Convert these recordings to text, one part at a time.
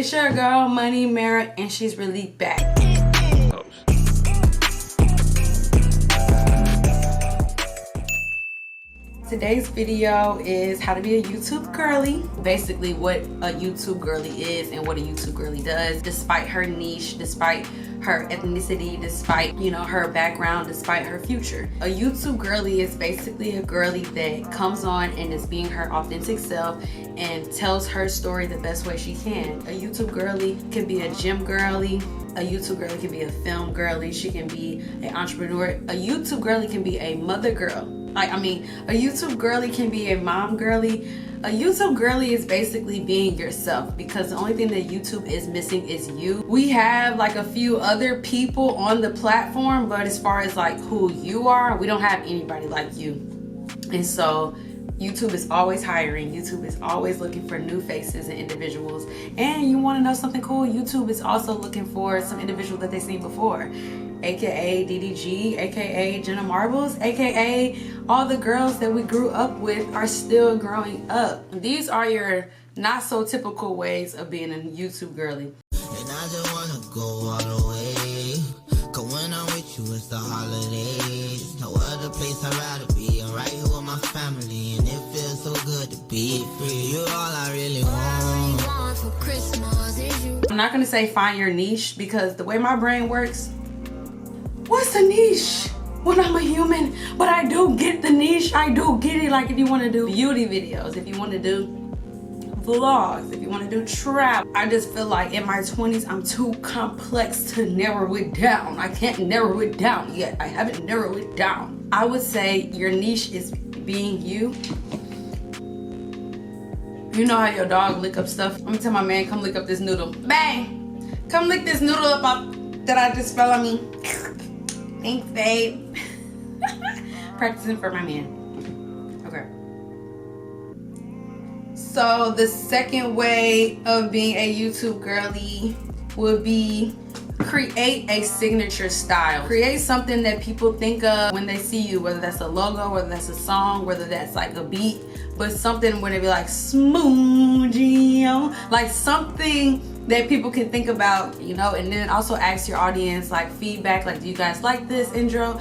It's your girl, Itstimara, and she's really back. Today's video is how to be a YouTube girly. Basically what a YouTube girly is and what a YouTube girly does, despite her niche, despite her ethnicity, despite, you know, her background, despite her future. A YouTube girly is basically a girly that comes on and is being her authentic self and tells her story the best way she can. A YouTube girly can be a gym girly. A YouTube girly can be a film girly. She can be an entrepreneur. A YouTube girly can be a mother girl. A YouTube girly can be a mom girly. A YouTube girly is basically being yourself, because the only thing that YouTube is missing is you. We have like a few other people on the platform, but as far as like who you are, we don't have anybody like you. And so YouTube is always hiring. YouTube is always looking for new faces and individuals. And you want to know something cool? YouTube is also looking for some individuals that they've seen before. AKA DDG, AKA Jenna Marbles, AKA all the girls that we grew up with are still growing up. These are your not so typical ways of being a YouTube girly. And I just wanna go all the way, 'cause when I'm with you it's the holidays. No other place I'd rather be. I'm right here with my family and it feels so good to be free. You're all I really want for Christmas is you. I'm not gonna say find your niche, because the way my brain works, what's a niche when I'm a human? But I do get the niche. I do get it. Like if you want to do beauty videos, if you want to do vlogs, if you want to do travel. I just feel like in my 20s I'm too complex to narrow it down. I can't narrow it down yet. I haven't narrowed it down. I would say your niche is being you. You know how your dog lick up stuff? I'm gonna tell my man, come lick up this noodle. Bang! Come lick this noodle up that I just fell on me. Thanks, babe. Practicing for my man. Okay. So the second way of being a YouTube girly would be create a signature style. Create something that people think of when they see you, whether that's a logo, whether that's a song, whether that's like a beat, but something where they be like smoothie, like something that people can think about, you know. And then also ask your audience like feedback, like do you guys like this intro?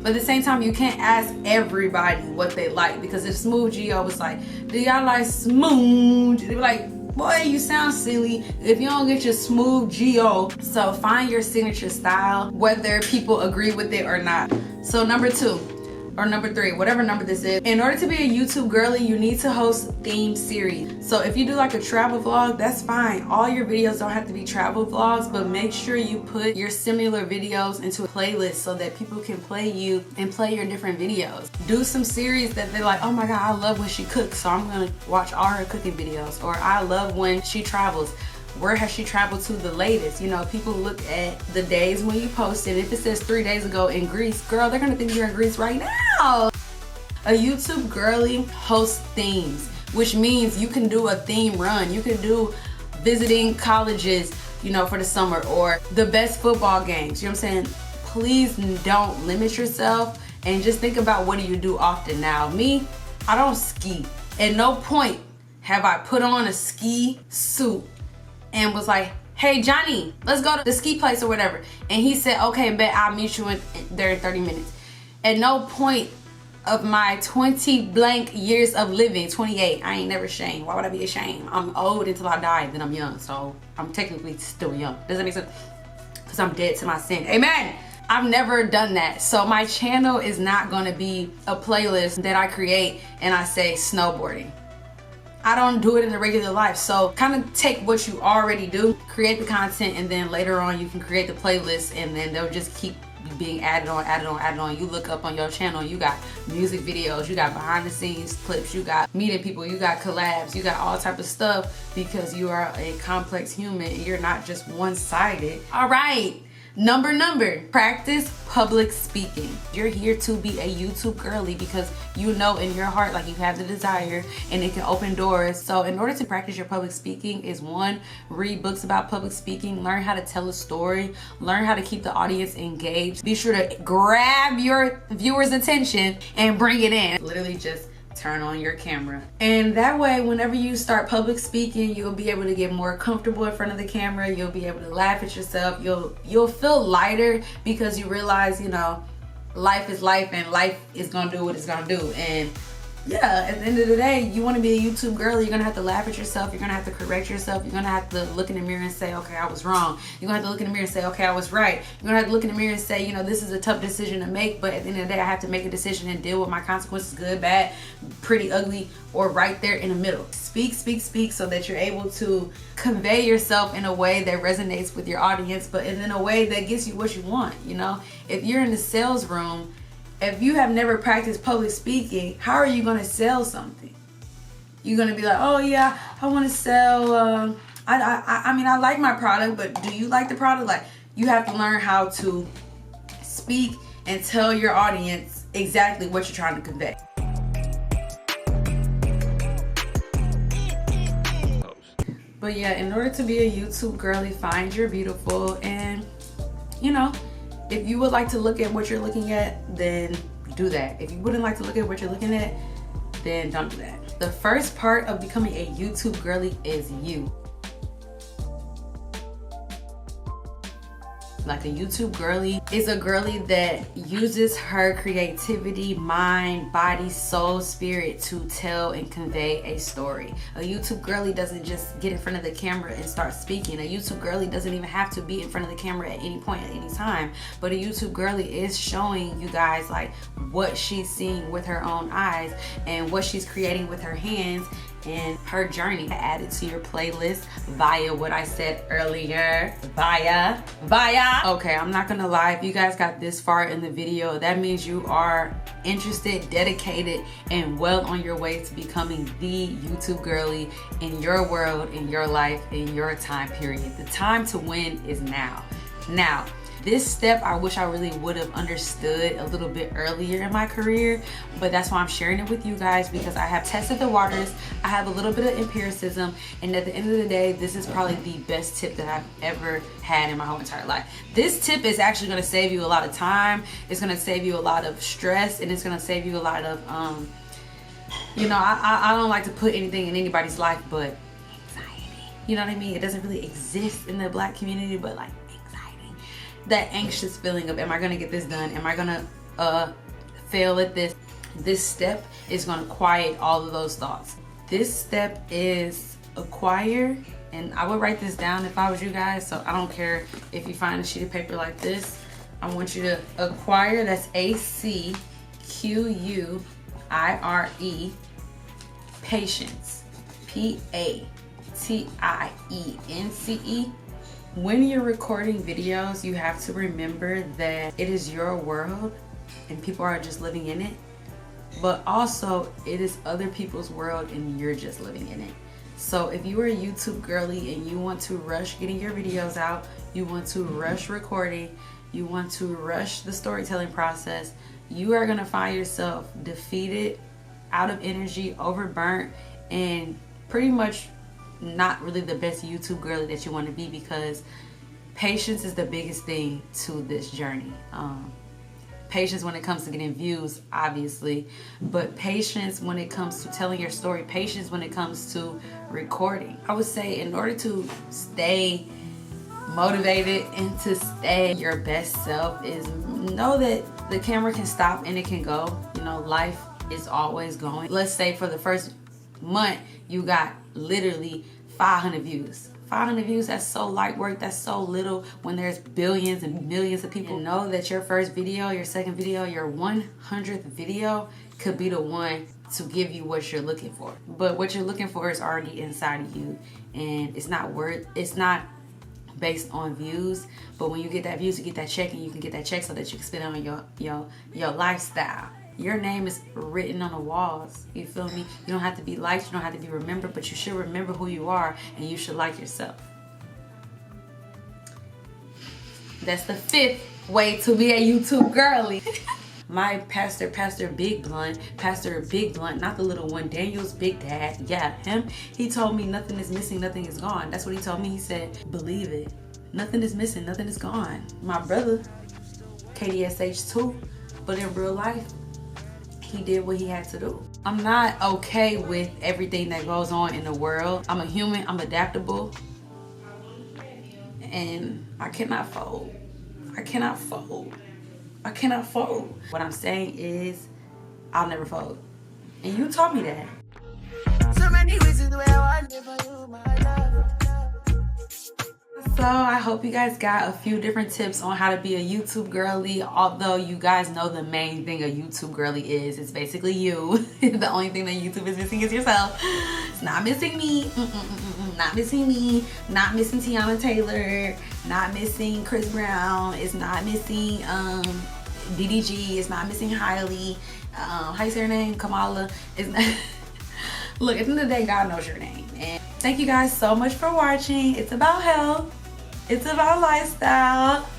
But at the same time you can't ask everybody what they like, because if Smooth Geo was like, do y'all like smooth, they'd be like, boy, you sound silly if you don't get your Smooth Geo. So find your signature style, whether people agree with it or not. So number 2 or number 3, whatever number this is, in order to be a YouTube girly, you need to host theme series. So if you do like a travel vlog, that's fine. All your videos don't have to be travel vlogs, but make sure you put your similar videos into a playlist so that people can play you and play your different videos. Do some series that they're like, oh my God, I love when she cooks, so I'm gonna watch all her cooking videos. Or I love when she travels. Where has she traveled to the latest? You know, people look at the days when you posted. If it says 3 days ago in Greece, girl, they're gonna think you're in Greece right now. A YouTube girly hosts themes, which means you can do a theme run. You can do visiting colleges, you know, for the summer, or the best football games. You know what I'm saying? Please don't limit yourself and just think about what do you do often. Now, me, I don't ski. At no point have I put on a ski suit and was like, hey Johnny, let's go to the ski place or whatever. And he said, okay, bet I'll meet you there in 30 minutes. At no point of my 20 blank years of living, 28, I ain't never ashamed. Why would I be ashamed? I'm old until I die, then I'm young. So I'm technically still young. Does that make sense? Because I'm dead to my sin. Amen. I've never done that. So my channel is not gonna be a playlist that I create and I say snowboarding. I don't do it in the regular life. So kind of take what you already do, create the content, and then later on you can create the playlist, and then they'll just keep being added on. You look up on your channel, you got music videos, you got behind the scenes clips, you got meeting people, you got collabs, you got all type of stuff, because you are a complex human and you're not just one-sided. All right. Number, practice public speaking. You're here to be a YouTube girly because you know in your heart, like, you have the desire and it can open doors. So in order to practice your public speaking is 1, read books about public speaking, learn how to tell a story, learn how to keep the audience engaged. Be sure to grab your viewers' attention and bring it in. Literally just turn on your camera. And that way, whenever you start public speaking, you'll be able to get more comfortable in front of the camera. You'll be able to laugh at yourself. You'll feel lighter because you realize, you know, life is life and life is gonna do what it's gonna do. And yeah, at the end of the day, you want to be a YouTube girl, you're gonna have to laugh at yourself, you're gonna have to correct yourself, you're gonna have to look in the mirror and say, okay, I was wrong. You're gonna have to look in the mirror and say, okay, I was right. You're gonna have to look in the mirror and say, you know, this is a tough decision to make, but at the end of the day, I have to make a decision and deal with my consequences, good, bad, pretty, ugly, or right there in the middle. Speak, speak, speak, so that you're able to convey yourself in a way that resonates with your audience, but in a way that gets you what you want. You know, if you're in the sales room, if you have never practiced public speaking, how are you gonna sell something? You're gonna be like, oh yeah, I wanna sell, I mean, I like my product, but do you like the product? Like, you have to learn how to speak and tell your audience exactly what you're trying to convey. But yeah, in order to be a YouTube girly, find your beautiful, and you know, if you would like to look at what you're looking at, then do that. If you wouldn't like to look at what you're looking at, then don't do that. The first part of becoming a YouTube girly is you. Like, a YouTube girly is a girly that uses her creativity, mind, body, soul, spirit to tell and convey a story. A YouTube girly doesn't just get in front of the camera and start speaking. A YouTube girly doesn't even have to be in front of the camera at any point, at any time. But a YouTube girly is showing you guys like what she's seeing with her own eyes and what she's creating with her hands and her journey. Add it to your playlist via what I said earlier, via. Okay, I'm not gonna lie, if you guys got this far in the video, that means you are interested, dedicated, and well on your way to becoming the YouTube girly in your world, in your life, in your time period. The time to win is now. Now, this step I wish I really would have understood a little bit earlier in my career, but that's why I'm sharing it with you guys, because I have tested the waters, I have a little bit of empiricism, and at the end of the day, this is probably the best tip that I've ever had in my whole entire life. This tip is actually going to save you a lot of time, it's going to save you a lot of stress, and it's going to save you a lot of, you know, I don't like to put anything in anybody's life but anxiety. You know what I mean? It doesn't really exist in the Black community, but like, that anxious feeling of, am I gonna get this done? Am I gonna fail at this? This step is gonna quiet all of those thoughts. This step is acquire, and I would write this down if I was you guys, so I don't care if you find a sheet of paper like this. I want you to acquire, that's ACQUIRE, patience, PATIENCE. When you're recording videos, you have to remember that it is your world and people are just living in it, but also it is other people's world and you're just living in it. So if you are a YouTube girly and you want to rush getting your videos out, you want to rush recording, you want to rush the storytelling process, you are gonna find yourself defeated, out of energy, overburnt, and pretty much not really the best YouTube girly that you want to be, because patience is the biggest thing to this journey. Patience when it comes to getting views, obviously, but patience when it comes to telling your story, patience when it comes to recording. I would say in order to stay motivated and to stay your best self is know that the camera can stop and it can go. You know, life is always going. Let's say for the first month you got literally 500 views. 500 views, that's so light work, that's so little when there's billions and millions of people. Know that your first video, your second video, your 100th video could be the one to give you what you're looking for. But what you're looking for is already inside of you, and it's not based on views, but when you get that views, you get that check, and you can get that check so that you can spend it on your lifestyle. Your name is written on the walls, you feel me? You don't have to be liked, you don't have to be remembered, but you should remember who you are, and you should like yourself. That's the 5th way to be a YouTube girly. My Pastor Big Blunt, not the little one, Daniel's big dad, yeah, him, he told me nothing is missing, nothing is gone. That's what he told me. He said, believe it. Nothing is missing, nothing is gone. My brother, KDSH too, but in real life, he did what he had to do. I'm not okay with everything that goes on in the world. I'm a human, I'm adaptable, and I cannot fold. I cannot fold. I cannot fold. What I'm saying is, I'll never fold. And you taught me that. So many reasons where I never knew my love. So I hope you guys got a few different tips on how to be a YouTube girly. Although you guys know the main thing a YouTube girly is, it's basically you. The only thing that YouTube is missing is yourself. It's not missing me. Not missing me. Not missing Tiana Taylor. Not missing Chris Brown. It's not missing DDG. It's not missing Hailey. How you say her name? Kamala. It's not. Look, at the end of the day, God knows your name. And thank you guys so much for watching. It's about health. It's about lifestyle.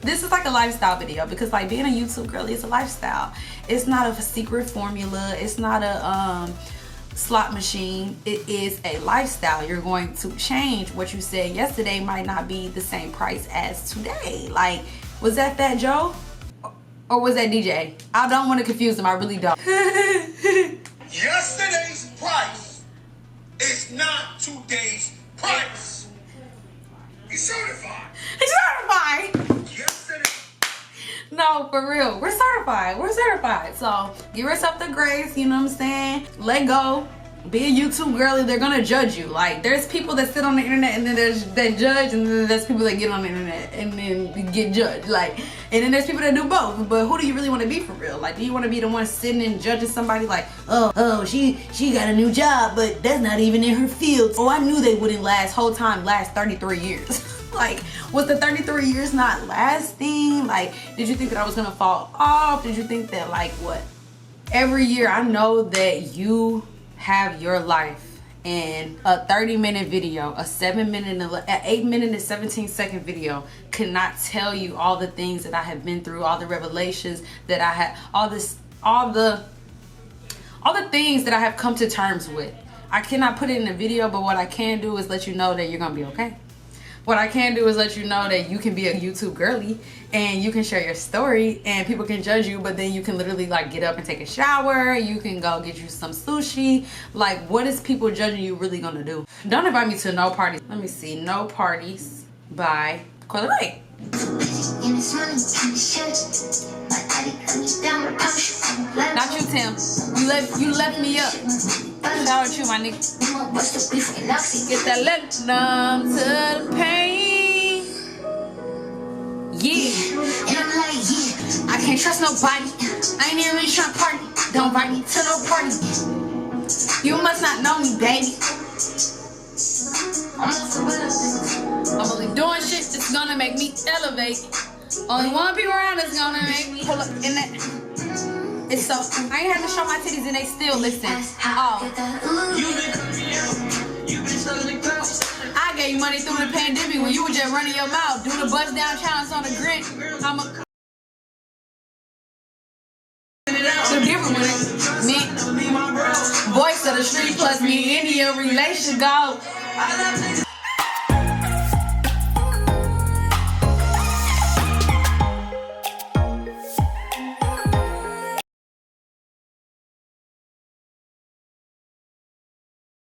This is like a lifestyle video because like being a YouTube girly is a lifestyle. It's not a secret formula. It's not a slot machine. It is a lifestyle. You're going to change. What you said yesterday might not be the same price as today. Like, was that Fat Joe? Or was that DJ? I don't want to confuse them. I really don't. Yesterday's price is not today's price. He's certified. He's certified. Yesterday. No, for real. We're certified. We're certified. So give yourself the grace, you know what I'm saying? Let go. Be a YouTube girly. They're gonna judge you. Like, there's people that sit on the internet and then there's that judge, and then there's people that get on the internet and then get judged. Like, and then there's people that do both. But who do you really want to be for real? Like, do you want to be the one sitting and judging somebody like, oh, she got a new job, but that's not even in her field. Oh, I knew they wouldn't last 33 years. Like, was the 33 years not lasting? Like, did you think that I was gonna fall off? Did you think that, like, what? Every year, I know that you have your life, and a 30-minute video, a 7-minute, an 8-minute and 17-second video cannot tell you all the things that I have been through, all the revelations that I had, all the things that I have come to terms with. I cannot put it in a video, but what I can do is let you know that you're gonna be okay. What I can do is let you know that you can be a YouTube girly and you can share your story and people can judge you, but then you can literally like get up and take a shower. You can go get you some sushi. Like, what is people judging you really gonna do? Don't invite me to no parties. Let me see. No Parties by Girly. Not you, Tim. You left me up. Shout out to you, my nigga. Get that leg numb to the pain. Yeah. And I'm like, yeah, I can't trust nobody. I ain't even really trying to party. Don't invite me to no party. You must not know me, baby. I'm only doing shit that's gonna make me elevate. Only one people around that's gonna make me pull up in that. It's so, I ain't had to show my titties and they still listen. Oh. I gave you money through the pandemic when you were just running your mouth. Do the bust down challenge on the grit. I'm a so different with it. Me, voice of the street plus me, Indian relation, go.